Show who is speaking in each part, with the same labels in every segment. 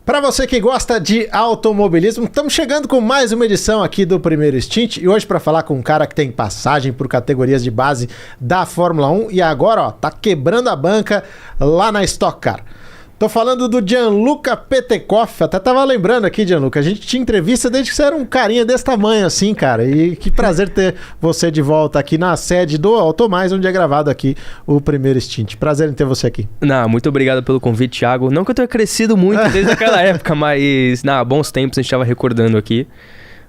Speaker 1: Para você que gosta de automobilismo, estamos chegando com mais uma edição aqui do Primeiro Stint e hoje para falar com um cara que tem passagem por categorias de base da Fórmula 1 e agora, tá quebrando a banca lá na Stock Car. Tô falando do Gianluca Petekoff, até tava lembrando aqui, Gianluca, a gente te entrevista desde que você era um carinha desse tamanho assim, cara, e que prazer ter você de volta aqui na sede do Automais, onde é gravado aqui o Primeiro Stint. Prazer em ter você aqui.
Speaker 2: Muito obrigado pelo convite, Thiago. Não que eu tenha crescido muito desde aquela época, mas, bons tempos a gente tava recordando aqui.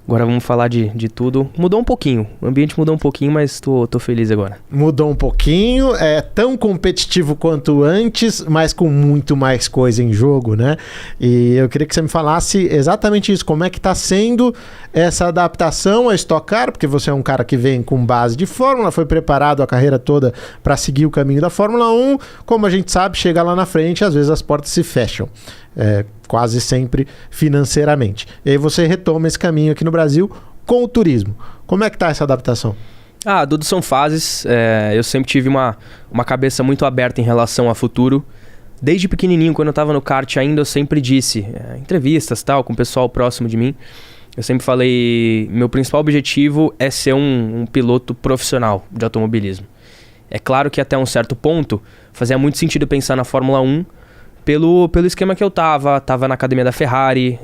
Speaker 2: Agora vamos falar de tudo. Mudou um pouquinho, o ambiente mudou um pouquinho, mas tô feliz agora.
Speaker 1: Mudou um pouquinho, é tão competitivo quanto antes, mas com muito mais coisa em jogo, né? E eu queria que você me falasse exatamente isso, como é que tá sendo essa adaptação à Stock Car, porque você é um cara que vem com base de Fórmula, foi preparado a carreira toda para seguir o caminho da Fórmula 1, como a gente sabe, chega lá na frente, às vezes as portas se fecham. Quase sempre financeiramente. E aí você retoma esse caminho aqui no Brasil com o turismo. Como é que tá essa adaptação?
Speaker 2: Tudo são fases. Eu sempre tive uma cabeça muito aberta em relação ao futuro. Desde pequenininho, quando eu estava no kart ainda, eu sempre disse, entrevistas tal, com o pessoal próximo de mim, eu sempre falei, meu principal objetivo é ser um piloto profissional de automobilismo. É claro que até um certo ponto fazia muito sentido pensar na Fórmula 1, pelo esquema que eu tava na academia da Ferrari,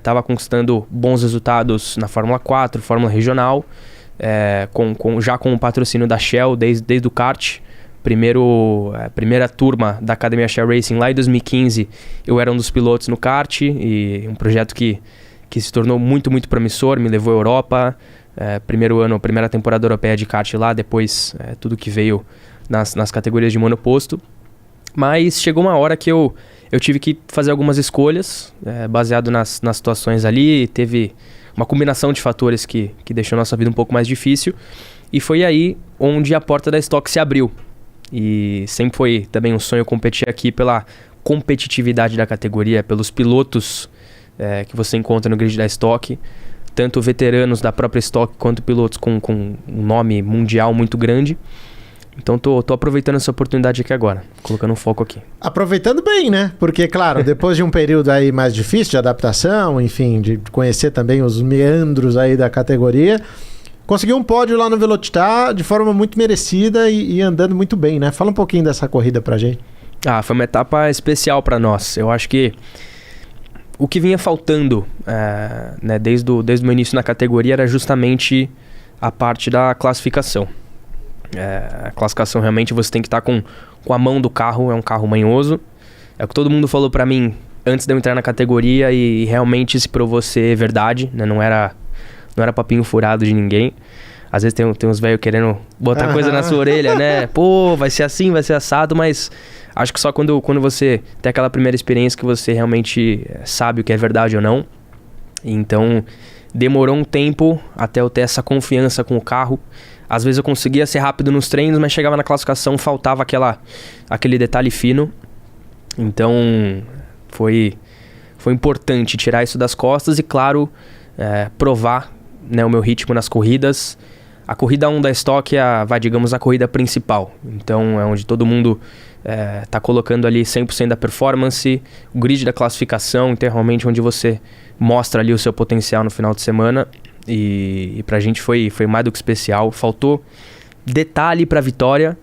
Speaker 2: tava conquistando bons resultados na Fórmula 4, Fórmula Regional, já com o patrocínio da Shell desde o kart. Primeira turma da academia Shell Racing lá em 2015, eu era um dos pilotos no kart, e um projeto que se tornou muito, muito promissor, me levou à Europa, primeira temporada europeia de kart lá, depois tudo que veio nas categorias de monoposto. Mas chegou uma hora que eu tive que fazer algumas escolhas, baseado nas situações ali. Teve uma combinação de fatores que deixou a nossa vida um pouco mais difícil. E foi aí onde a porta da Stock se abriu. E sempre foi também um sonho competir aqui pela competitividade da categoria, pelos pilotos que você encontra no grid da Stock. Tanto veteranos da própria Stock quanto pilotos com um nome mundial muito grande. Então tô aproveitando essa oportunidade aqui agora, colocando um foco aqui.
Speaker 1: Aproveitando bem, né? Porque, claro, depois de um período aí mais difícil de adaptação, enfim, de conhecer também os meandros aí da categoria, conseguiu um pódio lá no Velocitar de forma muito merecida e andando muito bem, né? Fala um pouquinho dessa corrida pra gente.
Speaker 2: Foi uma etapa especial pra nós. Eu acho que o que vinha faltando desde o meu início na categoria era justamente a parte da classificação. A classificação realmente você tem que estar com a mão do carro, é um carro manhoso. É o que todo mundo falou pra mim antes de eu entrar na categoria e realmente se provou ser verdade, né? Não era papinho furado de ninguém. Às vezes tem uns velhos querendo botar coisa na sua orelha, né? Pô, vai ser assim, vai ser assado, mas acho que só quando você tem aquela primeira experiência que você realmente sabe o que é verdade ou não. Então demorou um tempo até eu ter essa confiança com o carro. Às vezes eu conseguia ser rápido nos treinos, mas chegava na classificação, faltava aquele detalhe fino. Então foi importante tirar isso das costas e, claro, provar, né, o meu ritmo nas corridas. A corrida 1 da Stock digamos, a corrida principal. Então é onde todo mundo tá colocando ali 100% da performance, o grid da classificação, então é realmente onde você mostra ali o seu potencial no final de semana. E pra gente foi mais do que especial. Faltou detalhe pra vitória,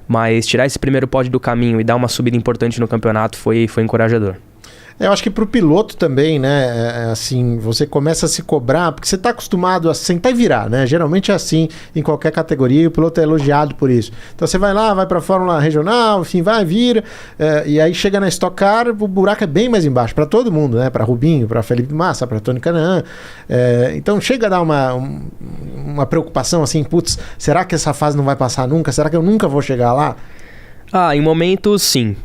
Speaker 2: mas tirar esse primeiro pódio do caminho e dar uma subida importante no campeonato foi encorajador.
Speaker 1: Eu acho que pro piloto também, né, assim, você começa a se cobrar, porque você tá acostumado a sentar e virar, né, geralmente é assim em qualquer categoria e o piloto é elogiado por isso. Então você vai lá, vai pra Fórmula Regional, enfim, vai, vira, e aí chega na Stock Car, o buraco é bem mais embaixo, pra todo mundo, né, pra Rubinho, pra Felipe Massa, pra Tony Kanaan, então chega a dar uma preocupação assim, putz, será que essa fase não vai passar nunca? Será que eu nunca vou chegar lá?
Speaker 2: Em momentos sim.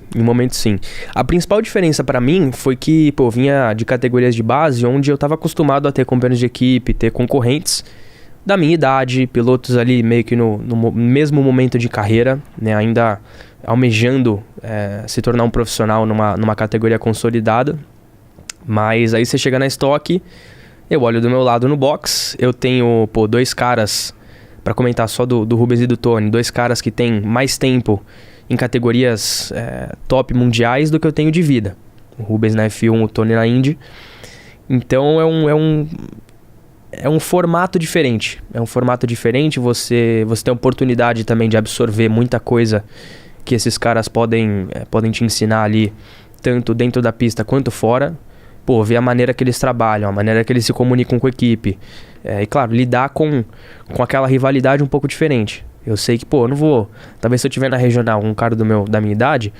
Speaker 2: A principal diferença pra mim foi que, eu vinha de categorias de base onde eu tava acostumado a ter companheiros de equipe, ter concorrentes da minha idade, pilotos ali meio que no mesmo momento de carreira, né, ainda almejando se tornar um profissional numa categoria consolidada. Mas aí você chega na Stock, eu olho do meu lado no box, eu tenho, dois caras, pra comentar só do Rubens e do Tony, dois caras que têm mais tempo em categorias top mundiais do que eu tenho de vida. O Rubens na F1, o Tony na Indy. Então é um formato diferente. É um formato diferente, você tem a oportunidade também de absorver muita coisa que esses caras podem te ensinar ali, tanto dentro da pista quanto fora. Pô, ver a maneira que eles trabalham, a maneira que eles se comunicam com a equipe. E claro, lidar com aquela rivalidade um pouco diferente. Eu sei que, pô, eu não vou... Talvez se eu tiver na regional um cara da minha idade,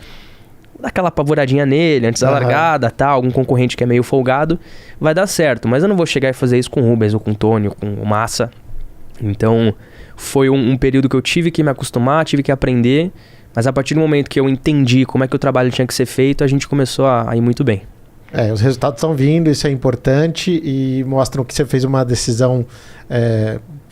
Speaker 2: dar aquela apavoradinha nele, antes da largada, tal, algum concorrente que é meio folgado, vai dar certo. Mas eu não vou chegar e fazer isso com o Rubens, ou com o Tony, ou com o Massa. Então, foi um período que eu tive que me acostumar, tive que aprender. Mas a partir do momento que eu entendi como é que o trabalho tinha que ser feito, a gente começou a ir muito bem.
Speaker 1: Os resultados estão vindo, isso é importante e mostram que você fez uma decisão,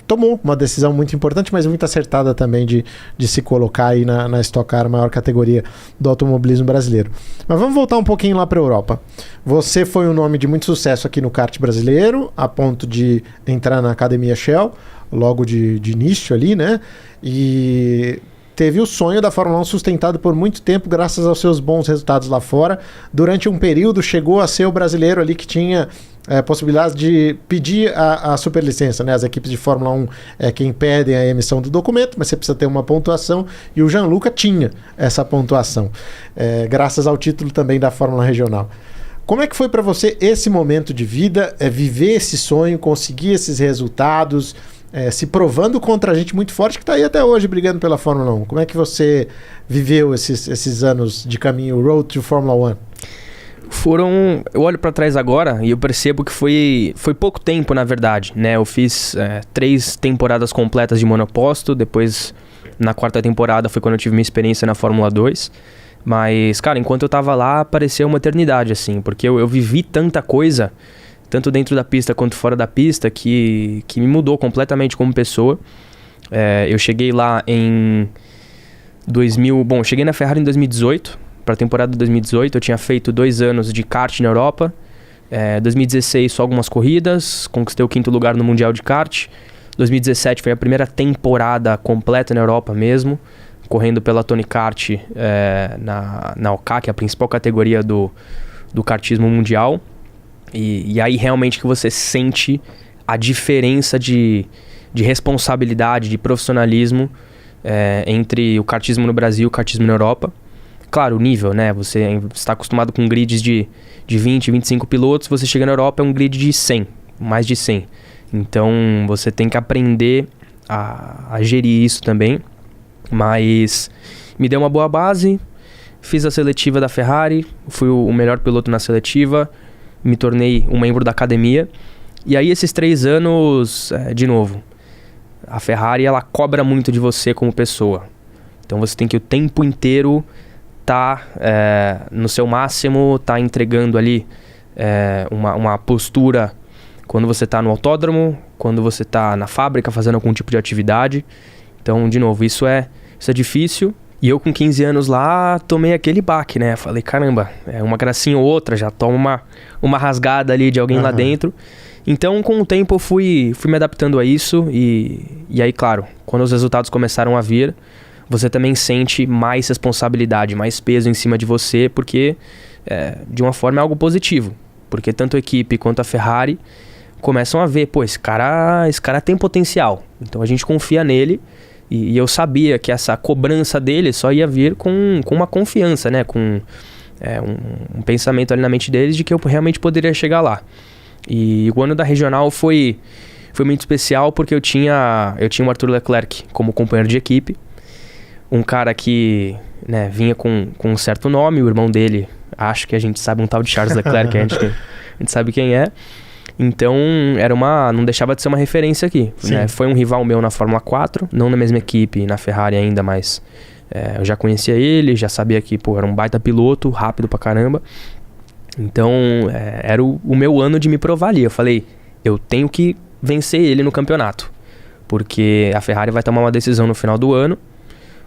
Speaker 1: tomou uma decisão muito importante, mas muito acertada também de se colocar aí na Stock Car, a maior categoria do automobilismo brasileiro. Mas vamos voltar um pouquinho lá para a Europa. Você foi um nome de muito sucesso aqui no kart brasileiro, a ponto de entrar na Academia Shell, logo de início ali, né? E teve o sonho da Fórmula 1 sustentado por muito tempo graças aos seus bons resultados lá fora. Durante um período chegou a ser o brasileiro ali que tinha possibilidade de pedir a superlicença, né? As equipes de Fórmula 1 quem pedem a emissão do documento, mas você precisa ter uma pontuação e o Gianluca tinha essa pontuação, graças ao título também da Fórmula Regional. Como é que foi para você esse momento de vida, viver esse sonho, conseguir esses resultados, se provando contra gente muito forte que está aí até hoje brigando pela Fórmula 1? Como é que você viveu esses anos de caminho Road to Fórmula 1?
Speaker 2: Eu olho para trás agora e eu percebo que foi pouco tempo, na verdade, né? Eu fiz 3 temporadas completas de monoposto, depois na 4ª temporada foi quando eu tive minha experiência na Fórmula 2. Mas, cara, enquanto eu tava lá, pareceu uma eternidade, assim, porque eu vivi tanta coisa, tanto dentro da pista quanto fora da pista, que me mudou completamente como pessoa. Eu cheguei lá em 2000... Bom, eu cheguei na Ferrari em 2018, para a temporada de 2018. Eu tinha feito 2 anos de kart na Europa. 2016 só algumas corridas, conquistei o 5º lugar no Mundial de Kart. 2017 foi a primeira temporada completa na Europa mesmo, correndo pela Tony Kart na OK, que é a principal categoria do kartismo mundial. E aí realmente que você sente a diferença de responsabilidade, de profissionalismo entre o kartismo no Brasil e o kartismo na Europa. Claro, o nível, né? Você está acostumado com grids de 20, 25 pilotos, você chega na Europa é um grid de 100, mais de 100. Então você tem que aprender a gerir isso também. Mas me deu uma boa base, fiz a seletiva da Ferrari, fui o melhor piloto na seletiva, me tornei um membro da academia. E aí esses 3 anos, de novo, a Ferrari ela cobra muito de você como pessoa. Então você tem que o tempo inteiro tá no seu máximo, tá entregando ali uma postura quando você tá no autódromo, quando você tá na fábrica fazendo algum tipo de atividade. Então, de novo, isso é difícil. E eu com 15 anos lá, tomei aquele baque, né? Falei, caramba, uma gracinha ou outra, já toma uma rasgada ali de alguém lá dentro. Então, com o tempo, eu fui me adaptando a isso. E aí, claro, quando os resultados começaram a vir, você também sente mais responsabilidade, mais peso em cima de você, porque, de uma forma, é algo positivo. Porque tanto a equipe quanto a Ferrari começam a ver, pô, esse cara tem potencial. Então, a gente confia nele. E eu sabia que essa cobrança dele só ia vir com uma confiança, né? Com um pensamento ali na mente deles de que eu realmente poderia chegar lá. E o ano da regional foi muito especial porque eu tinha o Arthur Leclerc como companheiro de equipe. Um cara que, né, vinha com um certo nome, o irmão dele, acho que a gente sabe, um tal de Charles Leclerc, a gente sabe quem é. Então, não deixava de ser uma referência aqui, né? Foi um rival meu na Fórmula 4, não na mesma equipe, na Ferrari ainda, mas eu já conhecia ele, já sabia que era um baita piloto, rápido pra caramba. Então, era o meu ano de me provar ali. Eu falei, eu tenho que vencer ele no campeonato, porque a Ferrari vai tomar uma decisão no final do ano,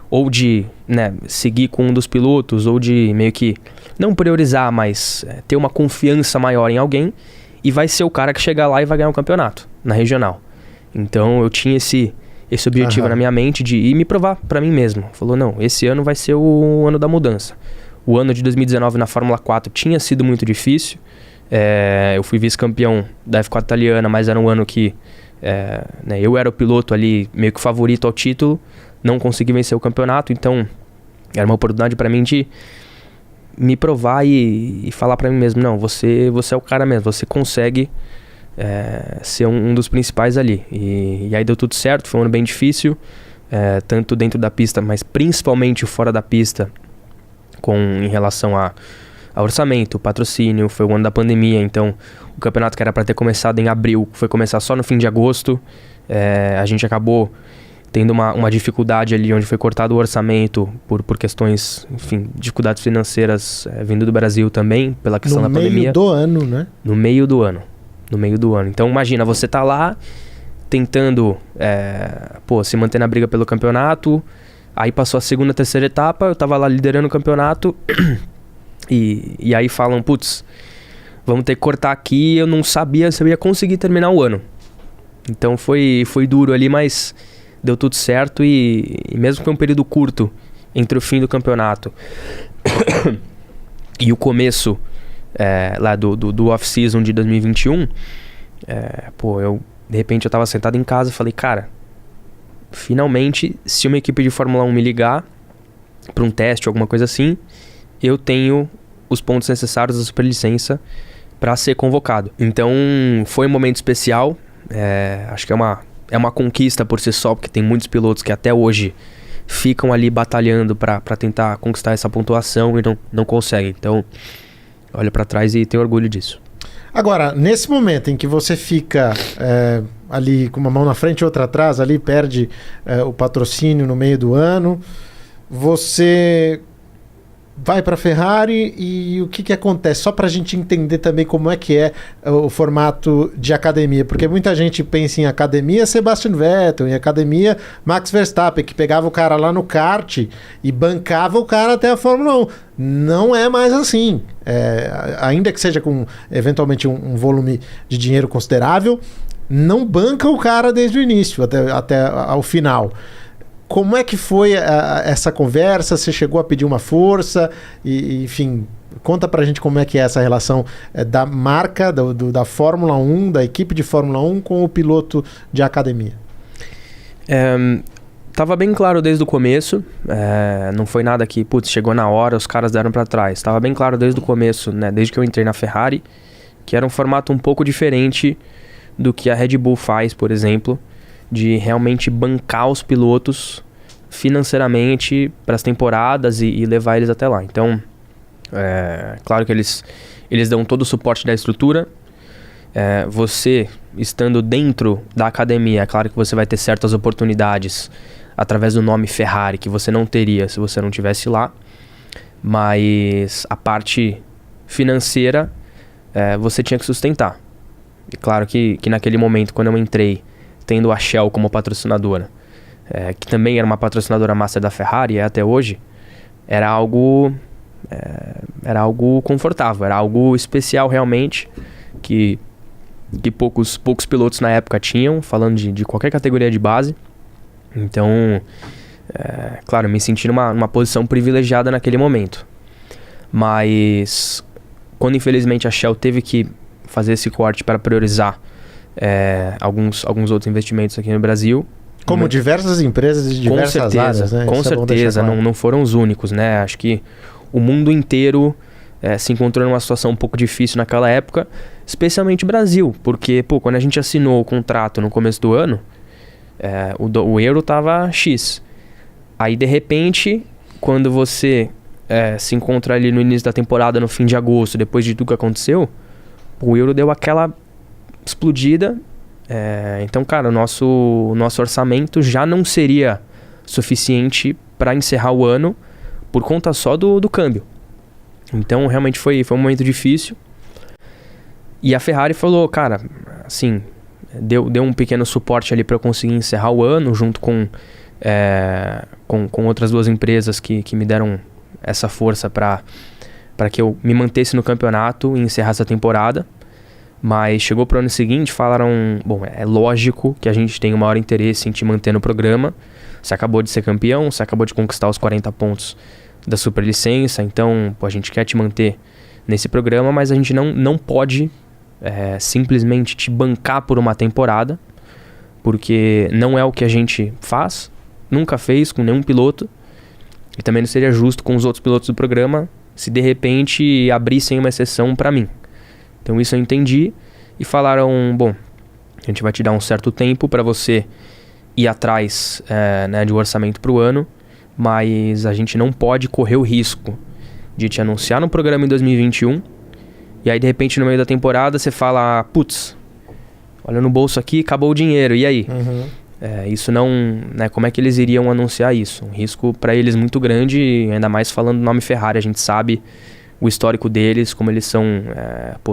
Speaker 2: ou de, né, seguir com um dos pilotos, ou de meio que não priorizar, mas ter uma confiança maior em alguém, e vai ser o cara que chegar lá e vai ganhar o campeonato na regional. Então eu tinha esse objetivo na minha mente de ir me provar pra mim mesmo. Falou, não, esse ano vai ser o ano da mudança. O ano de 2019 na Fórmula 4 tinha sido muito difícil. Eu fui vice-campeão da F4 italiana, mas era um ano que né, eu era o piloto ali meio que favorito ao título, não consegui vencer o campeonato, então era uma oportunidade para mim de me provar e falar para mim mesmo, não, você é o cara mesmo, você consegue ser um dos principais ali. E aí deu tudo certo, foi um ano bem difícil, tanto dentro da pista, mas principalmente fora da pista, em relação a orçamento, patrocínio. Foi o ano da pandemia, então o campeonato que era para ter começado em abril foi começar só no fim de agosto. A gente acabou tendo uma dificuldade ali, onde foi cortado o orçamento por questões, enfim, dificuldades financeiras vindo do Brasil também, pela questão da pandemia.
Speaker 1: No meio do ano, né?
Speaker 2: No meio do ano. Então imagina, você tá lá tentando se manter na briga pelo campeonato, aí passou a segunda, terceira etapa, eu tava lá liderando o campeonato e aí falam, putz, vamos ter que cortar aqui, eu não sabia se eu ia conseguir terminar o ano. Então foi duro ali, mas deu tudo certo e mesmo que foi um período curto entre o fim do campeonato e o começo lá do off-season de 2021, de repente eu tava sentado em casa e falei, cara, finalmente, se uma equipe de Fórmula 1 me ligar para um teste ou alguma coisa assim, eu tenho os pontos necessários da superlicença para ser convocado. Então foi um momento especial, acho que é uma conquista por si só, porque tem muitos pilotos que até hoje ficam ali batalhando para tentar conquistar essa pontuação e não conseguem. Então, olho para trás e tenho orgulho disso.
Speaker 1: Agora, nesse momento em que você fica ali com uma mão na frente e outra atrás, ali perde o patrocínio no meio do ano, você vai para a Ferrari e o que acontece? Só para a gente entender também como é que é o formato de academia, porque muita gente pensa em academia Sebastian Vettel, em academia Max Verstappen, que pegava o cara lá no kart e bancava o cara até a Fórmula 1. Não é mais assim. Ainda que seja com eventualmente um volume de dinheiro considerável, não banca o cara desde o início até ao final. Como é que foi essa conversa? Você chegou a pedir uma força? Enfim, conta pra gente como é que é essa relação da marca, da Fórmula 1, da equipe de Fórmula 1 com o piloto de academia.
Speaker 2: Tava bem claro desde o começo, não foi nada que, chegou na hora, os caras deram pra trás. Tava bem claro desde o começo, né, desde que eu entrei na Ferrari, que era um formato um pouco diferente do que a Red Bull faz, por exemplo, de realmente bancar os pilotos financeiramente para as temporadas e levar eles até lá. Então, claro que eles dão todo o suporte da estrutura. Você, estando dentro da academia, é claro que você vai ter certas oportunidades através do nome Ferrari que você não teria se você não estivesse lá. Mas a parte financeira, você tinha que sustentar. E claro que naquele momento, quando eu entrei, tendo a Shell como patrocinadora, que também era uma patrocinadora master da Ferrari, até hoje, era algo confortável, era algo especial realmente, que poucos pilotos na época tinham, falando de qualquer categoria de base. Então, claro, me senti numa posição privilegiada naquele momento. Mas, quando infelizmente a Shell teve que fazer esse corte para priorizar alguns outros investimentos aqui no Brasil.
Speaker 1: Como diversas empresas de diversas áreas, né?
Speaker 2: Com certeza, não foram os únicos, né? Acho que o mundo inteiro se encontrou numa situação um pouco difícil naquela época, especialmente o Brasil, porque quando a gente assinou o contrato no começo do ano, o euro estava X. Aí, de repente, quando você se encontra ali no início da temporada, no fim de agosto, depois de tudo que aconteceu, o euro deu aquela explodida. Então, cara, o nosso orçamento já não seria suficiente para encerrar o ano por conta só do câmbio. Então, realmente foi um momento difícil. E a Ferrari falou, cara, assim, deu um pequeno suporte ali para eu conseguir encerrar o ano, junto com outras duas empresas que me deram essa força para que eu me mantesse no campeonato e encerrasse a temporada. Mas chegou pro ano seguinte, falaram, bom, é lógico que a gente tem o maior interesse em te manter no programa. Você acabou de ser campeão, você acabou de conquistar os 40 pontos da superlicença, então a gente quer te manter nesse programa, mas a gente não pode simplesmente te bancar por uma temporada, porque não é o que a gente faz, nunca fez com nenhum piloto, e também não seria justo com os outros pilotos do programa se de repente abrissem uma exceção para mim. Então isso eu entendi e falaram, bom, a gente vai te dar um certo tempo para você ir atrás de um orçamento para o ano, mas a gente não pode correr o risco de te anunciar no programa em 2021 e aí de repente no meio da temporada você fala, putz, olha no bolso aqui, acabou o dinheiro, e aí? Isso não... como é que eles iriam anunciar isso? Um risco para eles muito grande, ainda mais falando do nome Ferrari. A gente sabe o histórico deles, como eles são...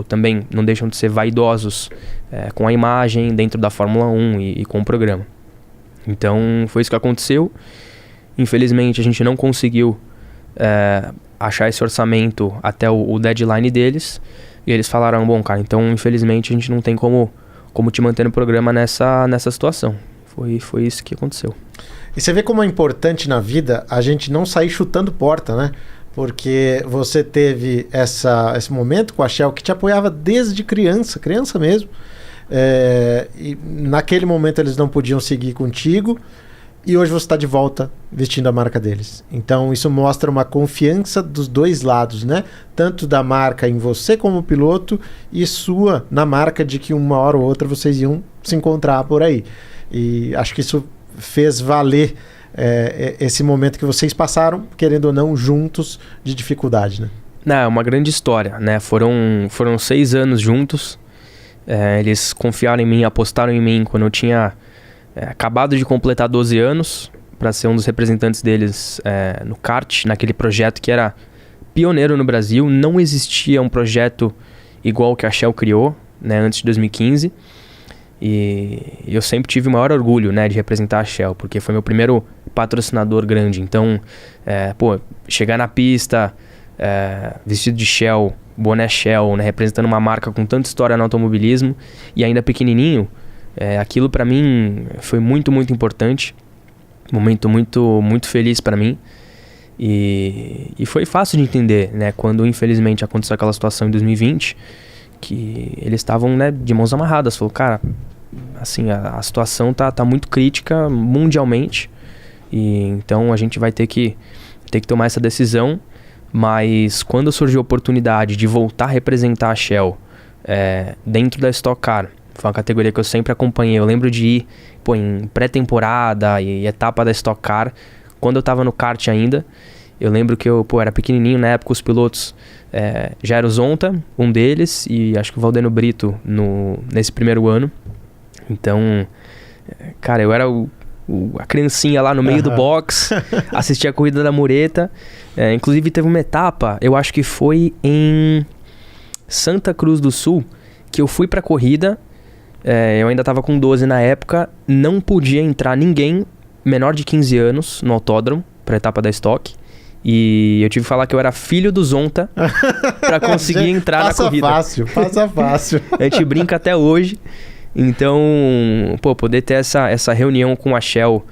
Speaker 2: também não deixam de ser vaidosos com a imagem dentro da Fórmula 1 e com o programa. Então foi isso que aconteceu. Infelizmente a gente não conseguiu achar esse orçamento até o deadline deles. E eles falaram, bom, cara, então infelizmente a gente não tem como te manter no programa nessa situação. Foi isso que aconteceu.
Speaker 1: E você vê como é importante na vida a gente não sair chutando porta, né? Porque você teve esse momento com a Shell que te apoiava desde criança mesmo. E naquele momento eles não podiam seguir contigo. E hoje você está de volta vestindo a marca deles. Então isso mostra uma confiança dos dois lados, né? Tanto da marca em você como piloto e sua na marca de que uma hora ou outra vocês iam se encontrar por aí. E acho que isso fez valer esse momento que vocês passaram, querendo ou não, juntos de dificuldade, né?
Speaker 2: Não, é uma grande história, né? Foram 6 anos juntos. Eles confiaram em mim, apostaram em mim quando eu tinha acabado de completar 12 anos para ser um dos representantes deles no kart, naquele projeto que era pioneiro no Brasil. Não existia um projeto igual que a Shell criou, né, antes de 2015. E eu sempre tive o maior orgulho, né, de representar a Shell, porque foi meu primeiro patrocinador grande. Então, chegar na pista vestido de Shell, boné Shell, né, representando uma marca com tanta história no automobilismo e ainda pequenininho, aquilo para mim foi muito, muito importante. Um momento muito, muito feliz para mim. E foi fácil de entender, né, quando infelizmente aconteceu aquela situação em 2020, que eles estavam, né, de mãos amarradas. Falou, cara, assim, a situação tá muito crítica mundialmente, e então a gente vai ter que tomar essa decisão. Mas quando surgiu a oportunidade de voltar a representar a Shell dentro da Stock Car, foi uma categoria que eu sempre acompanhei. Eu lembro de ir em pré-temporada e etapa da Stock Car, quando eu tava no kart ainda. Eu lembro que eu era pequenininho na época, os pilotos já era o Zonta, um deles, e acho que o Valdeno Brito nesse primeiro ano. Então, cara, eu era a criancinha lá no meio do box, assistia a corrida da mureta. Inclusive teve uma etapa, eu acho que foi em Santa Cruz do Sul, que eu fui pra corrida. Eu ainda tava com 12 na época, não podia entrar ninguém menor de 15 anos no autódromo pra etapa da Stock. E eu tive que falar que eu era filho do Zonta pra conseguir entrar na corrida.
Speaker 1: Passa fácil.
Speaker 2: A gente brinca até hoje. Então, poder ter essa reunião com a Shell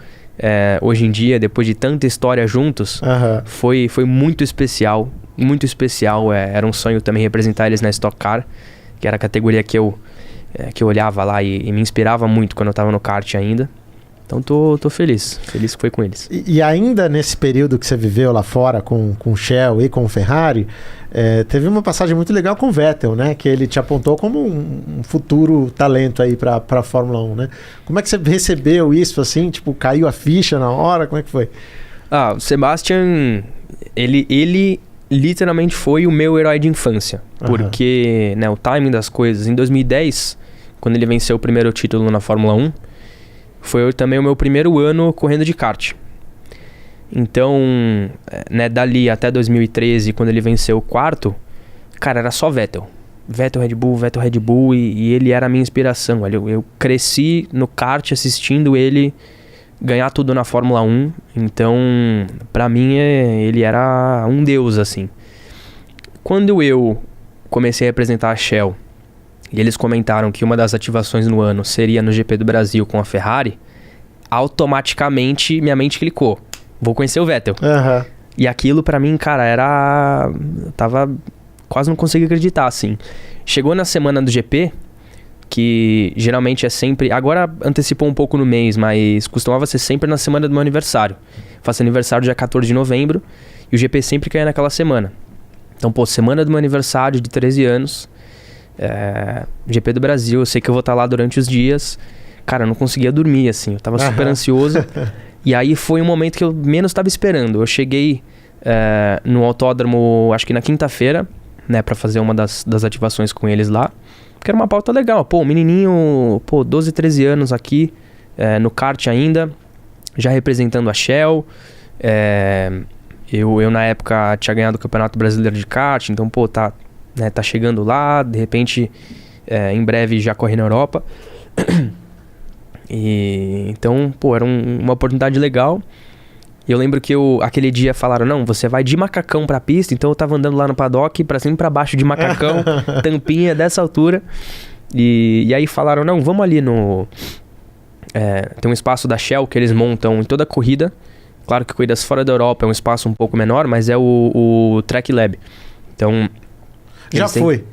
Speaker 2: hoje em dia, depois de tanta história juntos, foi muito especial. Muito especial. Era um sonho também representar eles na Stock Car, que era a categoria que eu olhava lá e me inspirava muito quando eu tava no kart ainda. Então tô feliz que foi com eles.
Speaker 1: E ainda nesse período que você viveu lá fora com o Shell e com o Ferrari, teve uma passagem muito legal com o Vettel, né? Que ele te apontou como um futuro talento aí pra Fórmula 1, né? Como é que você recebeu isso, assim? Tipo, caiu a ficha na hora? Como é que foi?
Speaker 2: O Sebastian, ele literalmente foi o meu herói de infância. Porque, né, o timing das coisas. Em 2010, quando ele venceu o primeiro título na Fórmula 1, foi também o meu primeiro ano correndo de kart. Então, né, dali até 2013, quando ele venceu o quarto, cara, era só Vettel. Vettel Red Bull, e ele era a minha inspiração. Eu cresci no kart assistindo ele ganhar tudo na Fórmula 1. Então, pra mim, ele era um deus, assim. Quando eu comecei a representar a Shell, e eles comentaram que uma das ativações no ano seria no GP do Brasil com a Ferrari, automaticamente minha mente clicou. Vou conhecer o Vettel. E aquilo pra mim, cara, era... Eu tava... Quase não conseguia acreditar, assim. Chegou na semana do GP, que geralmente é sempre... Agora antecipou um pouco no mês, mas costumava ser sempre na semana do meu aniversário. Faço aniversário dia 14 de novembro e o GP sempre caía naquela semana. Então, pô, semana do meu aniversário de 13 anos, GP do Brasil, eu sei que eu vou estar lá durante os dias. Cara, eu não conseguia dormir, assim, eu tava super ansioso. E aí foi um momento que eu menos estava esperando. Eu cheguei no autódromo, acho que na quinta-feira, né, pra fazer uma das ativações com eles lá. Que era uma pauta legal. Pô, menininho, 12, 13 anos aqui, no kart ainda, já representando a Shell. Eu na época tinha ganhado o Campeonato Brasileiro de Kart, então, pô, tá chegando lá, de repente, em breve já corre na Europa. E então, pô, era uma oportunidade legal. E eu lembro que aquele dia falaram, não, você vai de macacão pra pista. Então eu tava andando lá no paddock, pra cima e pra baixo de macacão, tampinha dessa altura. E aí falaram, não, vamos ali no... tem um espaço da Shell que eles montam em toda a corrida. Claro que corridas fora da Europa é um espaço um pouco menor, mas é o Track Lab. Então...
Speaker 1: Já foi,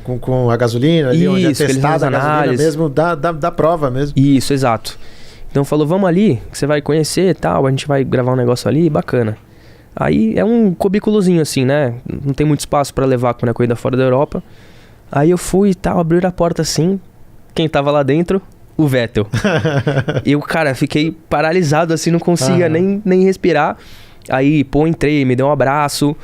Speaker 1: com a gasolina ali, onde é testada a gasolina mesmo, da prova mesmo.
Speaker 2: Isso, exato. Então falou, vamos ali, que você vai conhecer e tal, a gente vai gravar um negócio ali, bacana. Aí é um cubículozinho assim, né? Não tem muito espaço pra levar quando é corrida fora da Europa. Aí eu fui e tal, abriram a porta assim, quem tava lá dentro? O Vettel. Eu, cara, fiquei paralisado assim, não conseguia nem respirar. Aí, pô, entrei, me deu um abraço.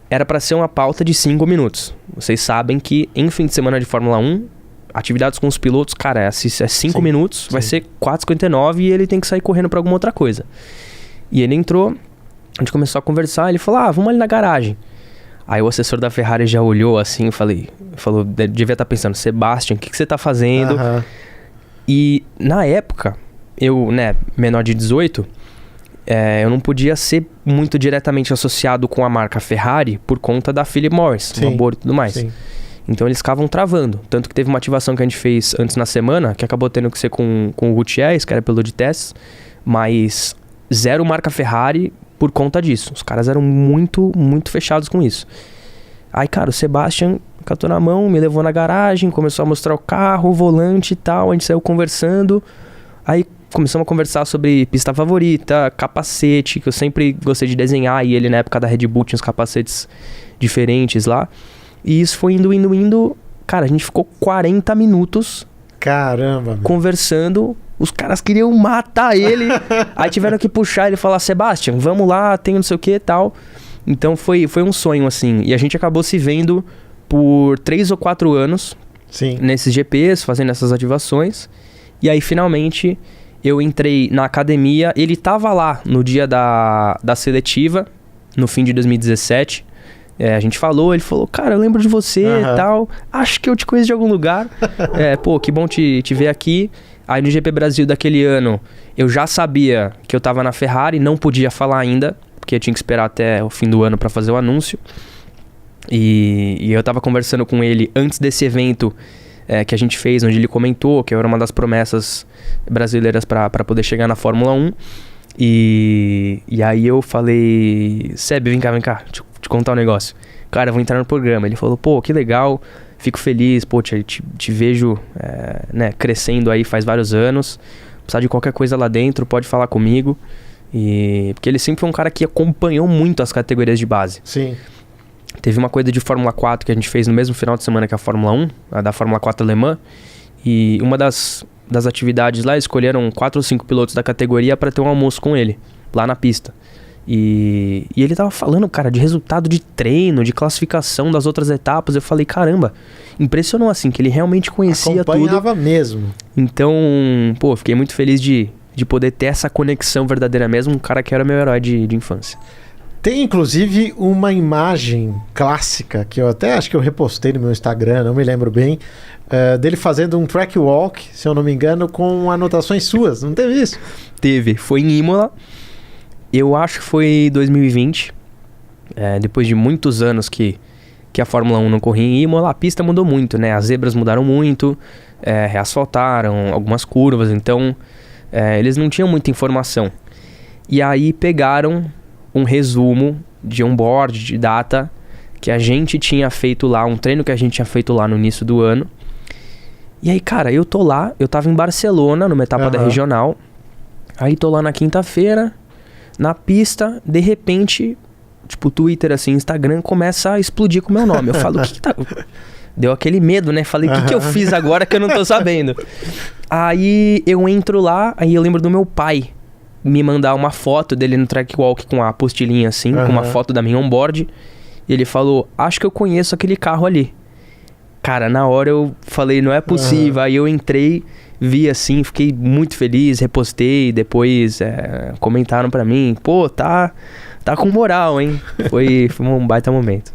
Speaker 2: Era pra ser uma pauta de 5 minutos. Vocês sabem que em fim de semana de Fórmula 1, atividades com os pilotos, cara, é 5 minutos, vai ser 4,59 e ele tem que sair correndo pra alguma outra coisa. E ele entrou, a gente começou a conversar, ele falou, vamos ali na garagem. Aí o assessor da Ferrari já olhou assim, falou, devia estar pensando, Sebastian, o que você tá fazendo? E na época, eu, né, menor de 18... eu não podia ser muito diretamente associado com a marca Ferrari por conta da Philip Morris, o aborto e tudo mais. Sim. Então eles ficavam travando. Tanto que teve uma ativação que a gente fez antes na semana, que acabou tendo que ser com o Gutierrez, que era piloto de testes, mas zero marca Ferrari por conta disso. Os caras eram muito, muito fechados com isso. Aí, cara, o Sebastian catou na mão, me levou na garagem, começou a mostrar o carro, o volante e tal, a gente saiu conversando. Aí começamos a conversar sobre pista favorita, capacete, que eu sempre gostei de desenhar, e ele na época da Red Bull tinha uns capacetes diferentes lá. E isso foi indo. Cara, a gente ficou 40 minutos.
Speaker 1: Caramba,
Speaker 2: conversando. Os caras queriam matar ele. Aí tiveram que puxar ele e falar, Sebastian, vamos lá, tem não sei o que e tal. Então foi um sonho, assim. E a gente acabou se vendo por 3 ou 4 anos.
Speaker 1: Sim.
Speaker 2: Nesses GPs, fazendo essas ativações. E aí, finalmente, eu entrei na academia. Ele tava lá no dia da seletiva, no fim de 2017. A gente falou, ele falou, cara, eu lembro de você e tal. Acho que eu te conheço de algum lugar. Pô, que bom te ver aqui. Aí no GP Brasil daquele ano, eu já sabia que eu tava na Ferrari, não podia falar ainda, porque eu tinha que esperar até o fim do ano para fazer o anúncio. E eu tava conversando com ele antes desse evento que a gente fez, onde ele comentou que eu era uma das promessas brasileiras para poder chegar na Fórmula 1. E aí eu falei, Seb, vem cá, deixa eu te contar um negócio. Cara, eu vou entrar no programa. Ele falou, pô, que legal, fico feliz, pô, te vejo né, crescendo aí faz vários anos. Precisar de qualquer coisa lá dentro, pode falar comigo. Porque ele sempre foi um cara que acompanhou muito as categorias de base.
Speaker 1: Sim.
Speaker 2: Teve uma coisa de Fórmula 4 que a gente fez no mesmo final de semana que a Fórmula 1, a da Fórmula 4 alemã. E uma das atividades lá, escolheram 4 ou 5 pilotos da categoria para ter um almoço com ele, lá na pista. E ele tava falando, cara, de resultado de treino, de classificação das outras etapas. Eu falei, caramba, impressionou assim, que ele realmente conhecia tudo.
Speaker 1: Acompanhava mesmo.
Speaker 2: Então, pô, fiquei muito feliz de poder ter essa conexão verdadeira mesmo, um cara que era meu herói de infância.
Speaker 1: Tem inclusive uma imagem clássica, que eu até acho que eu repostei no meu Instagram, não me lembro bem, dele fazendo um track walk, se eu não me engano, com anotações suas, não teve isso?
Speaker 2: Teve, foi em Imola. Eu acho que foi 2020, depois de muitos anos que a Fórmula 1 não corria em Imola, a pista mudou muito, né? As zebras mudaram muito, reasfaltaram algumas curvas, então eles não tinham muita informação. E aí pegaram um resumo de onboard, de data, que a gente tinha feito lá, um treino que a gente tinha feito lá no início do ano. E aí, cara, eu tô lá, eu tava em Barcelona, numa etapa da regional. Aí tô lá na quinta-feira, na pista, de repente, tipo, Twitter, assim, Instagram, começa a explodir com o meu nome. Eu falo, o que tá... Deu aquele medo, né? Falei, o que eu fiz agora que eu não tô sabendo? Aí eu entro lá, aí eu lembro do meu pai me mandar uma foto dele no track walk com a apostilinha assim, com uma foto da minha onboard. E ele falou, acho que eu conheço aquele carro ali. Cara, na hora eu falei, não é possível. Aí eu entrei, vi assim, fiquei muito feliz, repostei. Depois comentaram pra mim, pô, tá com moral, hein? Foi um baita momento.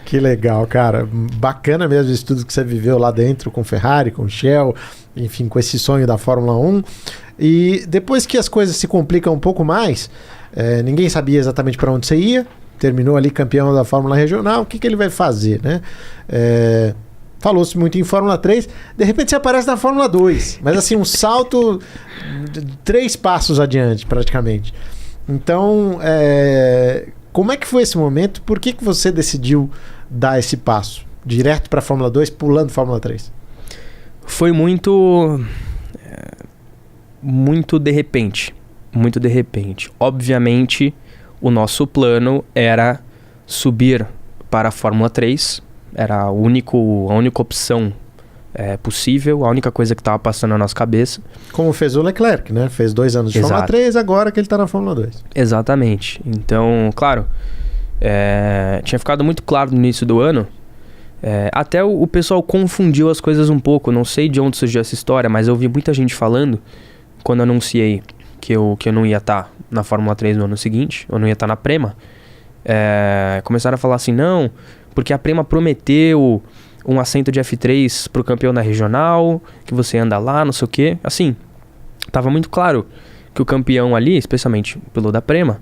Speaker 1: Que legal, cara. Bacana mesmo isso tudo que você viveu lá dentro com Ferrari, com Shell, enfim, com esse sonho da Fórmula 1. E depois que as coisas se complicam um pouco mais, ninguém sabia exatamente para onde você ia, terminou ali campeão da Fórmula Regional, o que ele vai fazer, né? Falou-se muito em Fórmula 3, de repente você aparece na Fórmula 2, mas assim, um salto 3 passos adiante, praticamente. Então, como é que foi esse momento? Por que você decidiu dar esse passo? Direto para a Fórmula 2, pulando Fórmula 3?
Speaker 2: Foi muito de repente. Muito de repente. Obviamente, o nosso plano era subir para a Fórmula 3. Era a única opção possível, a única coisa que estava passando na nossa cabeça.
Speaker 1: Como fez o Leclerc, né? Fez 2 anos de Fórmula 3, agora que ele está na Fórmula 2.
Speaker 2: Exatamente. Então, claro, tinha ficado muito claro no início do ano. Até o pessoal confundiu as coisas um pouco. Não sei de onde surgiu essa história, mas eu vi muita gente falando, quando anunciei que eu não ia estar na Fórmula 3 no ano seguinte, eu não ia estar na Prema. Começaram a falar assim, não, porque a Prema prometeu um assento de F3 pro campeão da regional, que você anda lá, não sei o quê. Assim, tava muito claro que o campeão ali, especialmente o piloto da Prema,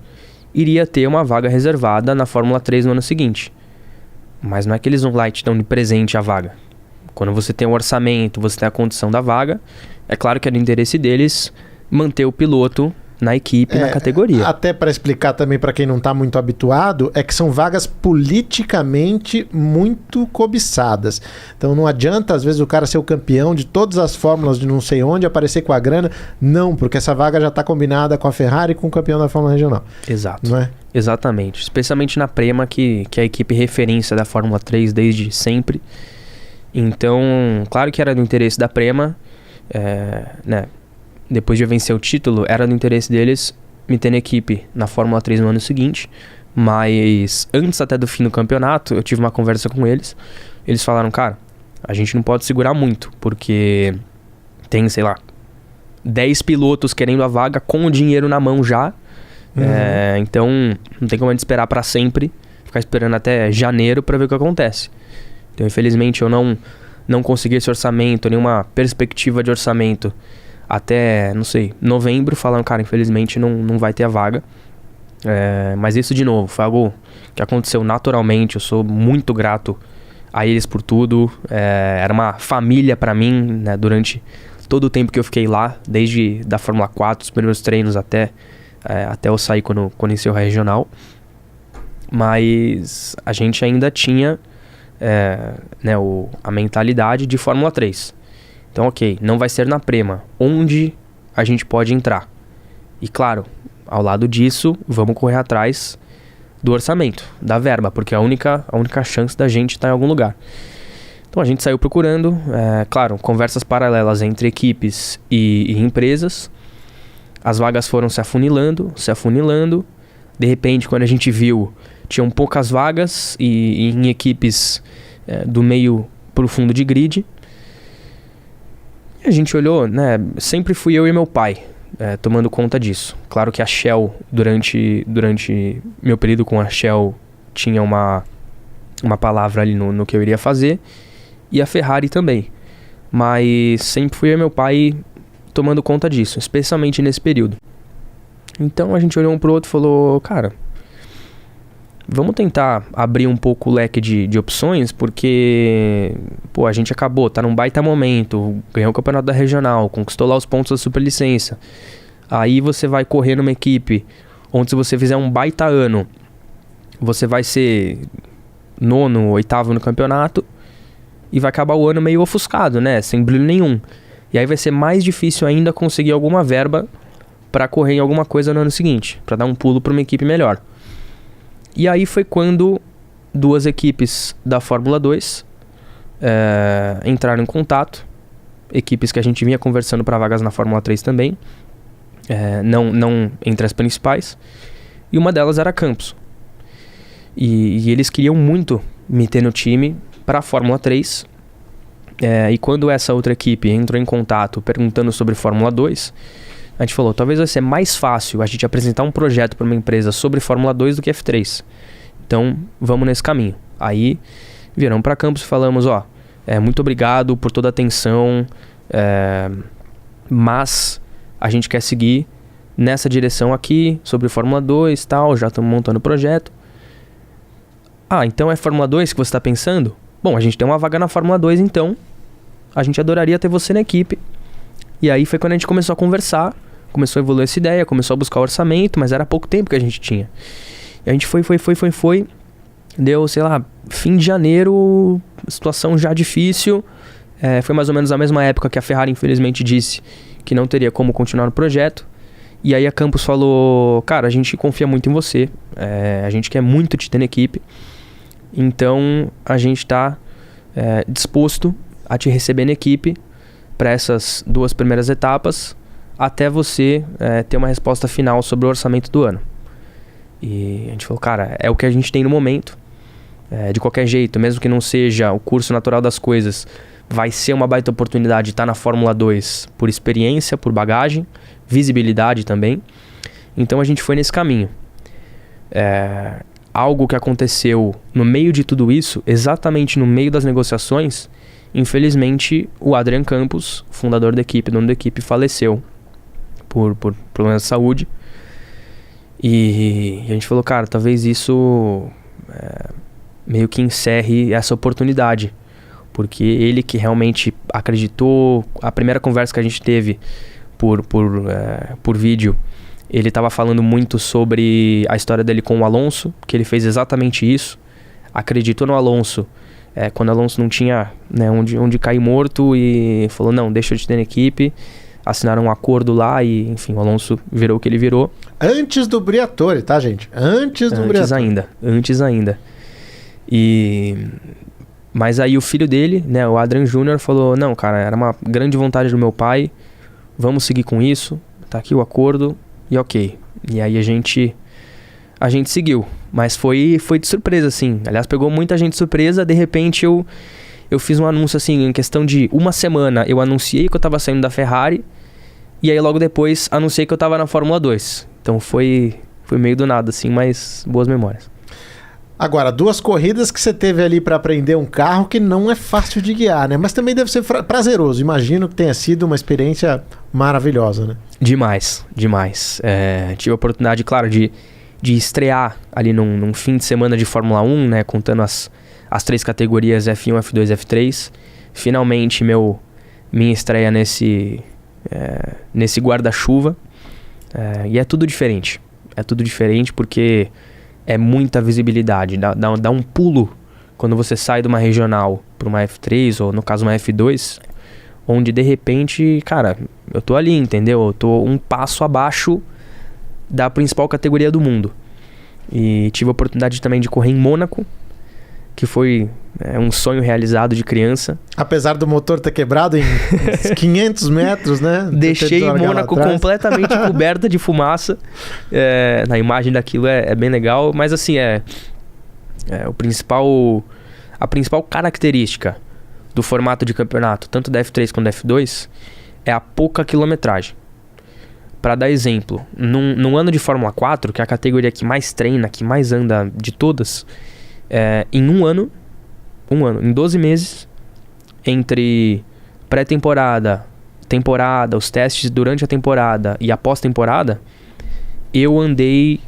Speaker 2: iria ter uma vaga reservada na Fórmula 3 no ano seguinte. Mas não é que eles vão lá e te dão de presente a vaga. Quando você tem o orçamento, você tem a condição da vaga, é claro que é do interesse deles manter o piloto na equipe, na categoria.
Speaker 1: Até para explicar também para quem não está muito habituado, é que são vagas politicamente muito cobiçadas. Então não adianta às vezes o cara ser o campeão de todas as fórmulas de não sei onde, aparecer com a grana. Não, porque essa vaga já está combinada com a Ferrari e com o campeão da Fórmula Regional.
Speaker 2: Exato.
Speaker 1: Não é?
Speaker 2: Exatamente. Especialmente na Prema, que é a equipe referência da Fórmula 3 desde sempre. Então, claro que era do interesse da Prema, né? Depois de eu vencer o título, era do interesse deles me ter na equipe na Fórmula 3 no ano seguinte. Mas antes até do fim do campeonato, eu tive uma conversa com eles. Eles falaram, cara, a gente não pode segurar muito, porque tem, sei lá, 10 pilotos querendo a vaga com o dinheiro na mão já. Então, não tem como a gente esperar para sempre, ficar esperando até janeiro para ver o que acontece. Então, infelizmente, eu não consegui esse orçamento, nenhuma perspectiva de orçamento até, não sei, novembro, falando, cara, infelizmente não vai ter a vaga. Mas isso, de novo, foi algo que aconteceu naturalmente. Eu sou muito grato a eles por tudo. Era uma família pra mim, né, durante todo o tempo que eu fiquei lá, desde da Fórmula 4, os primeiros treinos até eu sair quando iniciou a regional. Mas a gente ainda tinha a mentalidade de Fórmula 3. Então, ok, não vai ser na Prema, onde a gente pode entrar. E claro, ao lado disso, vamos correr atrás do orçamento, da verba, porque a única chance da gente estar em algum lugar. Então a gente saiu procurando, claro, conversas paralelas entre equipes e empresas. As vagas foram se afunilando. De repente, quando a gente viu, tinham poucas vagas e em equipes do meio pro fundo de grid. A gente olhou, né? Sempre fui eu e meu pai tomando conta disso. Claro que a Shell, durante meu período com a Shell, tinha uma palavra ali no que eu iria fazer. E a Ferrari também. Mas sempre fui eu e meu pai tomando conta disso, especialmente nesse período. Então a gente olhou um pro outro e falou, cara, vamos tentar abrir um pouco o leque de opções, porque a gente acabou, tá num baita momento, ganhou o campeonato da regional, conquistou lá os pontos da superlicença. Aí você vai correr numa equipe onde, se você fizer um baita ano, você vai ser 9º, 8º no campeonato e vai acabar o ano meio ofuscado, né? Sem brilho nenhum. E aí vai ser mais difícil ainda conseguir alguma verba para correr em alguma coisa no ano seguinte, para dar um pulo para uma equipe melhor. E aí foi quando 2 equipes da Fórmula 2 entraram em contato, equipes que a gente vinha conversando para vagas na Fórmula 3 também, não entre as principais, e uma delas era a Campos. E eles queriam muito me ter no time para a Fórmula 3. E quando essa outra equipe entrou em contato perguntando sobre Fórmula 2, a gente falou, talvez vai ser mais fácil a gente apresentar um projeto para uma empresa sobre Fórmula 2 do que F3. Então, vamos nesse caminho. Aí, viramos para Campos e falamos, muito obrigado por toda a atenção, mas a gente quer seguir nessa direção aqui, sobre Fórmula 2 e tal, já estamos montando o projeto. Então é Fórmula 2 que você está pensando? Bom, a gente tem uma vaga na Fórmula 2, então a gente adoraria ter você na equipe. E aí foi quando a gente começou a conversar, começou a evoluir essa ideia, começou a buscar orçamento, mas era pouco tempo que a gente tinha. E a gente foi. Deu, sei lá, fim de janeiro, situação já difícil. Foi mais ou menos a mesma época que a Ferrari infelizmente disse que não teria como continuar no projeto. E aí a Campos falou, cara, a gente confia muito em você, a gente quer muito te ter na equipe. Então a gente está disposto a te receber na equipe para essas 2 primeiras etapas, até você ter uma resposta final sobre o orçamento do ano. E a gente falou, cara, é o que a gente tem no momento. De qualquer jeito, mesmo que não seja o curso natural das coisas, vai ser uma baita oportunidade de estar na Fórmula 2 por experiência, por bagagem, visibilidade também. Então a gente foi nesse caminho. Algo que aconteceu no meio de tudo isso, exatamente no meio das negociações, infelizmente o Adrian Campos, fundador da equipe, dono da equipe, faleceu por problemas de saúde. E a gente falou, cara, talvez isso meio que encerre essa oportunidade, porque ele que realmente acreditou. A primeira conversa que a gente teve por vídeo, ele estava falando muito sobre a história dele com o Alonso, que ele fez exatamente isso, acreditou no Alonso quando o Alonso não tinha onde cair morto, e falou, não, deixa eu te ter na equipe. Assinaram um acordo lá e, enfim, o Alonso virou o que ele virou.
Speaker 1: Antes do Briatore, tá, gente? Antes ainda. Mas aí o filho dele, né, o Adrian Júnior, falou, não, cara, era uma grande vontade do meu pai, vamos seguir com isso, tá aqui o acordo, e ok. E aí a gente seguiu, mas foi de surpresa, assim. Aliás, pegou muita gente de surpresa. De repente eu fiz um anúncio, assim, em questão de uma semana, eu anunciei que eu tava saindo da Ferrari, e aí logo depois anunciei que eu tava na Fórmula 2. Então foi meio do nada, assim, mas boas memórias. Agora, 2 corridas que você teve ali para aprender um carro que não é fácil de guiar, né? Mas também deve ser prazeroso. Imagino que tenha sido uma experiência maravilhosa, né?
Speaker 2: Demais. Tive a oportunidade, claro, de estrear ali num fim de semana de Fórmula 1, né? Contando as 3 categorias F1, F2 e F3. Finalmente, minha estreia nesse guarda-chuva. E é tudo diferente. Porque é muita visibilidade. Dá um pulo quando você sai de uma regional para uma F3, ou no caso uma F2, onde de repente, cara, eu tô ali, entendeu? Eu tô um passo abaixo da principal categoria do mundo. E tive a oportunidade também de correr em Mônaco, que foi um sonho realizado de criança. Apesar do motor ter quebrado em 500 metros, né? Deixei Mônaco completamente coberta de fumaça. Na imagem daquilo é bem legal, mas assim, a principal característica do formato de campeonato, tanto da F3 quanto da F2, é a pouca quilometragem. Para dar exemplo, num ano de Fórmula 4, que é a categoria que mais treina, que mais anda de todas, em um ano, em 12 meses, entre pré-temporada, temporada, os testes durante a temporada e a pós-temporada, eu andei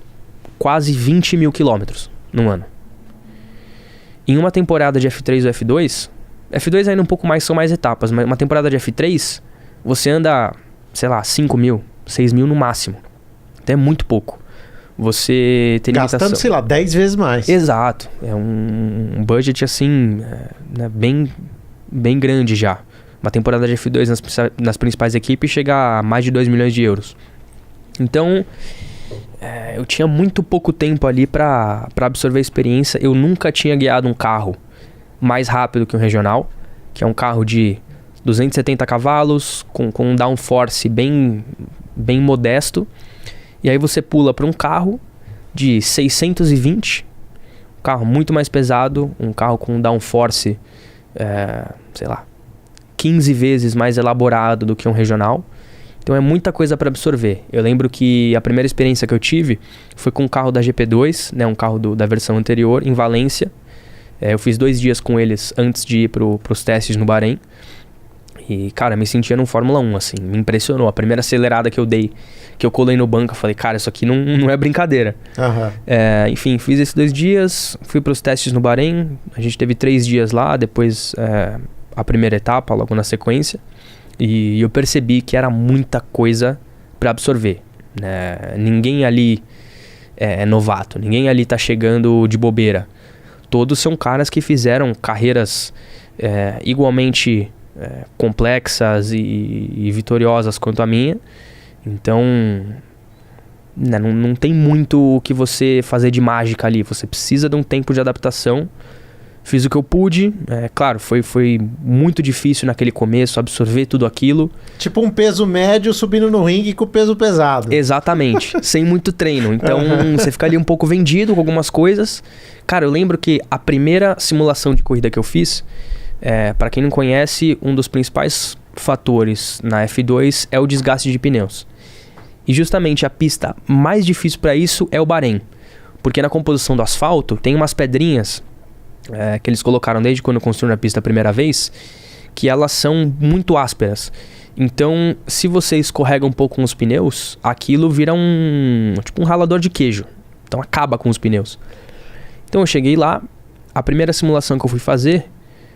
Speaker 2: quase 20 mil quilômetros num ano. Em uma temporada de F3 ou F2 ainda um pouco mais, são mais etapas, mas uma temporada de F3, você anda, sei lá, 5 mil, 6 mil no máximo. Então é muito pouco. você tem limitação.
Speaker 1: Gastando, sei lá, 10 vezes mais.
Speaker 2: Exato. É um budget, assim, né, bem grande já. Uma temporada de F2 nas principais equipes chega a mais de 2 milhões de euros. Então, eu tinha muito pouco tempo ali para absorver a experiência. Eu nunca tinha guiado um carro mais rápido que um regional, que é um carro de 270 cavalos, com um downforce bem modesto. E aí você pula para um carro de 620, um carro muito mais pesado, um carro com um downforce, sei lá, 15 vezes mais elaborado do que um regional. Então é muita coisa para absorver. Eu lembro que a primeira experiência que eu tive foi com um carro da GP2, né, um carro da versão anterior, em Valência. Eu fiz 2 dias com eles antes de ir para os testes no Bahrein. E, cara, me sentia num Fórmula 1, assim, me impressionou. A primeira acelerada que eu dei, que eu colei no banco, eu falei, cara, isso aqui não é brincadeira.
Speaker 1: Uhum.
Speaker 2: Enfim, fiz esses 2 dias, fui para os testes no Bahrein. A gente teve 3 dias lá, depois a primeira etapa, logo na sequência. E eu percebi que era muita coisa para absorver, né? Ninguém ali é novato, ninguém ali tá chegando de bobeira. Todos são caras que fizeram carreiras igualmente complexas e vitoriosas quanto a minha. Então, né, não tem muito o que você fazer de mágica ali. Você precisa de um tempo de adaptação. Fiz o que eu pude. Claro, foi muito difícil naquele começo absorver tudo aquilo.
Speaker 1: Tipo um peso médio subindo no ringue com peso pesado.
Speaker 2: Exatamente, sem muito treino. Então você fica ali um pouco vendido com algumas coisas. Cara, eu lembro que a primeira simulação de corrida que eu fiz, para quem não conhece, um dos principais fatores na F2 é o desgaste de pneus. E justamente a pista mais difícil para isso é o Bahrein. Porque na composição do asfalto tem umas pedrinhas que eles colocaram desde quando construíram a pista a primeira vez, que elas são muito ásperas. Então, se você escorrega um pouco com os pneus, aquilo vira tipo um ralador de queijo. Então acaba com os pneus. Então eu cheguei lá, a primeira simulação que eu fui fazer,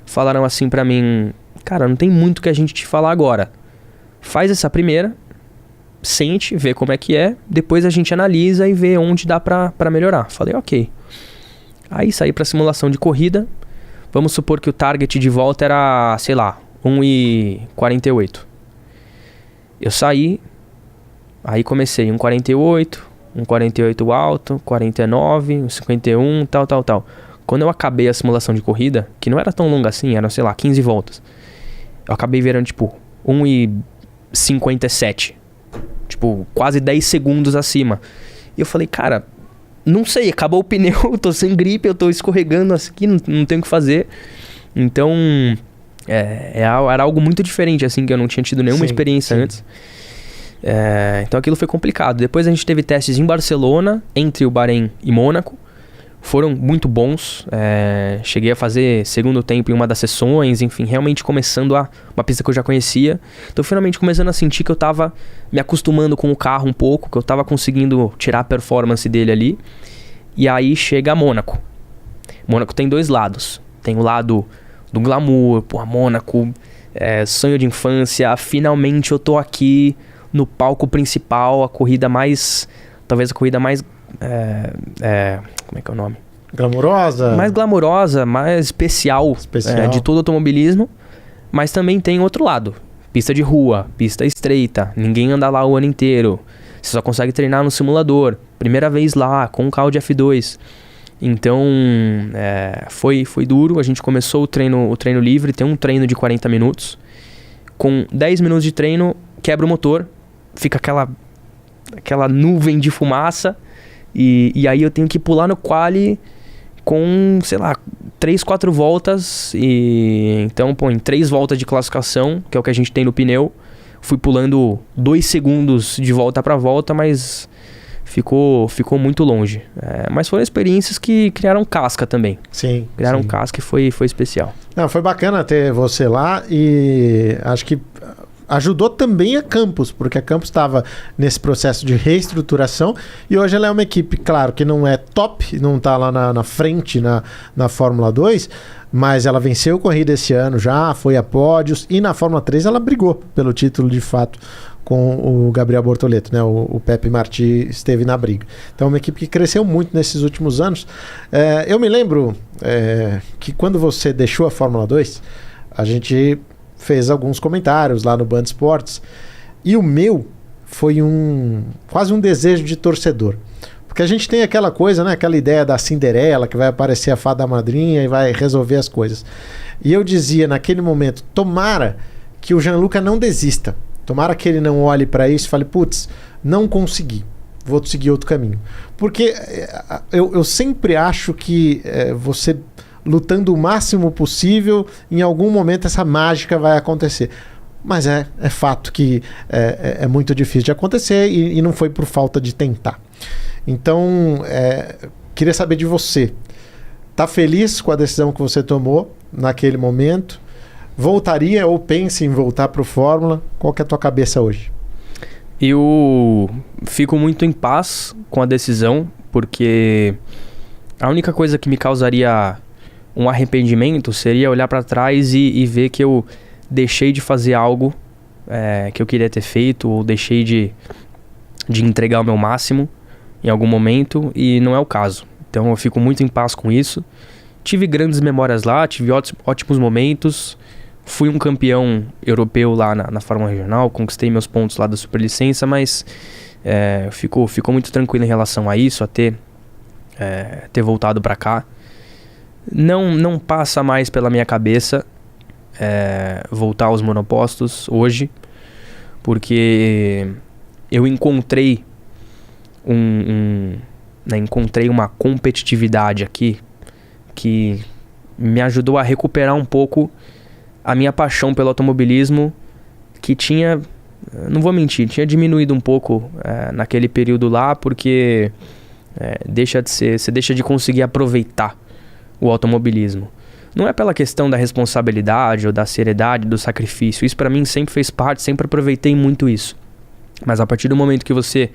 Speaker 2: falaram assim pra mim, cara, não tem muito o que a gente te falar agora. Faz essa primeira, sente, vê como é que é, depois a gente analisa e vê onde dá pra melhorar. Falei, ok. Aí saí pra simulação de corrida. Vamos supor que o target de volta era, sei lá, 1,48. Eu saí, aí comecei 1,48, 1,48 alto, 49, 1,51, tal. Quando eu acabei a simulação de corrida, que não era tão longa assim, eram, sei lá, 15 voltas. Eu acabei virando, tipo, 1,57. Tipo, quase 10 segundos acima. E eu falei, cara, não sei, acabou o pneu, eu tô sem gripe, eu tô escorregando aqui, não tenho o que fazer. Então, era algo muito diferente, assim, que eu não tinha tido nenhuma experiência antes. Então aquilo foi complicado. Depois a gente teve testes em Barcelona, entre o Bahrein e Mônaco. Foram muito bons. Cheguei a fazer segundo tempo em uma das sessões, enfim, realmente começando uma pista que eu já conhecia. Então finalmente começando a sentir que eu tava me acostumando com o carro um pouco, que eu tava conseguindo tirar a performance dele ali. E aí chega a Mônaco. Mônaco tem 2 lados. Tem o lado do glamour, Mônaco, sonho de infância, finalmente eu tô aqui no palco principal, talvez a corrida mais... como é que é o nome?
Speaker 1: Glamurosa?
Speaker 2: Mais glamurosa, mais especial. De todo o automobilismo. Mas também tem outro lado. Pista de rua, pista estreita, ninguém anda lá o ano inteiro. Você só consegue treinar no simulador. Primeira vez lá, com um carro de F2. Então, foi duro. A gente começou o treino livre, tem um treino de 40 minutos. Com 10 minutos de treino, quebra o motor. Fica aquela nuvem de fumaça. E aí eu tenho que pular no quali com, sei lá, 3, 4 voltas. Então, em 3 voltas de classificação, que é o que a gente tem no pneu, fui pulando 2 segundos de volta para volta, mas ficou muito longe. Mas foram experiências que criaram casca também.
Speaker 1: Sim.
Speaker 2: Criaram casca e foi especial.
Speaker 1: Não, foi bacana ter você lá e acho que ajudou também a Campos, porque a Campos estava nesse processo de reestruturação e hoje ela é uma equipe, claro, que não é top, não está lá na frente na Fórmula 2, mas ela venceu corrida esse ano já, foi a pódios e na Fórmula 3 ela brigou pelo título de fato com o Gabriel Bortoleto, né? O Pepe Martí esteve na briga. Então é uma equipe que cresceu muito nesses últimos anos. Eu me lembro que quando você deixou a Fórmula 2, a gente fez alguns comentários lá no Band Esportes e o meu foi quase um desejo de torcedor. Porque a gente tem aquela coisa, né? Aquela ideia da Cinderela, que vai aparecer a fada madrinha e vai resolver as coisas. E eu dizia naquele momento, tomara que o Gianluca não desista. Tomara que ele não olhe para isso e fale, putz, não consegui, vou seguir outro caminho. Porque eu sempre acho que você lutando o máximo possível, em algum momento essa mágica vai acontecer. Mas é fato que é muito difícil de acontecer e não foi por falta de tentar. Então, queria saber de você. Tá feliz com a decisão que você tomou naquele momento? Voltaria ou pensa em voltar para o Fórmula? Qual que é a tua cabeça hoje?
Speaker 2: Eu fico muito em paz com a decisão, porque a única coisa que me causaria um arrependimento seria olhar para trás e ver que eu deixei de fazer algo que eu queria ter feito, ou deixei de entregar o meu máximo em algum momento, e não é o caso. Então eu fico muito em paz com isso. Tive grandes memórias lá, tive ótimos momentos. Fui um campeão europeu lá na Fórmula Regional, conquistei meus pontos lá da Superlicença, mas ficou muito tranquilo em relação a isso, a ter voltado para cá. Não passa mais pela minha cabeça voltar aos monopostos hoje, porque eu encontrei encontrei uma competitividade aqui que me ajudou a recuperar um pouco a minha paixão pelo automobilismo, que tinha, não vou mentir, tinha diminuído um pouco naquele período lá, porque você deixa de conseguir aproveitar o automobilismo. Não é pela questão da responsabilidade ou da seriedade, do sacrifício. Isso para mim sempre fez parte, sempre aproveitei muito isso. Mas a partir do momento que você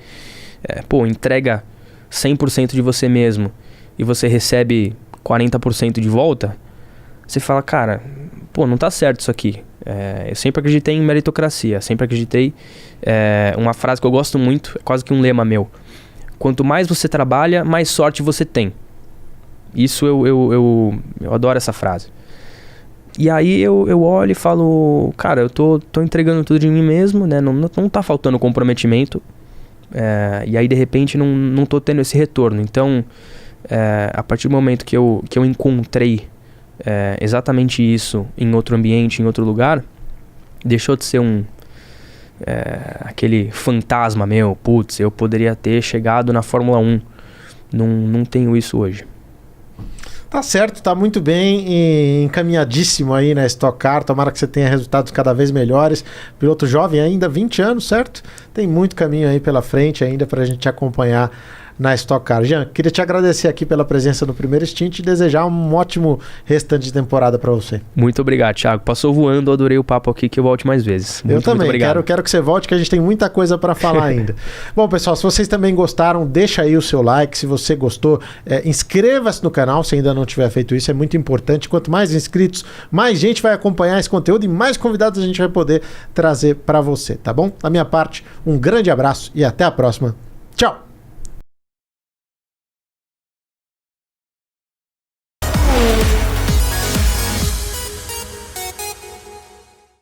Speaker 2: entrega 100% de você mesmo e você recebe 40% de volta, você fala, cara, não tá certo isso aqui. Eu sempre acreditei em meritocracia, sempre acreditei... uma frase que eu gosto muito, é quase que um lema meu. Quanto mais você trabalha, mais sorte você tem. Isso eu adoro essa frase. E aí eu olho e falo, cara, eu tô entregando tudo de mim mesmo, né? Não tá faltando comprometimento. E aí de repente não tô tendo esse retorno. Então, a partir do momento que eu encontrei exatamente isso em outro ambiente, em outro lugar, deixou de ser aquele fantasma meu, putz, eu poderia ter chegado na Fórmula 1. Não tenho isso hoje.
Speaker 1: Tá certo, tá muito bem e encaminhadíssimo aí na Stock Car. Tomara que você tenha resultados cada vez melhores. Piloto jovem ainda, 20 anos, certo? Tem muito caminho aí pela frente ainda pra gente acompanhar na Stock Car. Jean, queria te agradecer aqui pela presença no Primeiro Stint e desejar um ótimo restante de temporada para você.
Speaker 2: Muito obrigado, Thiago. Passou voando, adorei o papo aqui, que eu volte mais vezes.
Speaker 1: Eu também, quero que você volte, que a gente tem muita coisa para falar ainda. Bom, pessoal, se vocês também gostaram, deixa aí o seu like. Se você gostou, inscreva-se no canal se ainda não tiver feito isso, é muito importante. Quanto mais inscritos, mais gente vai acompanhar esse conteúdo e mais convidados a gente vai poder trazer para você, tá bom? Da minha parte, um grande abraço e até a próxima. Tchau!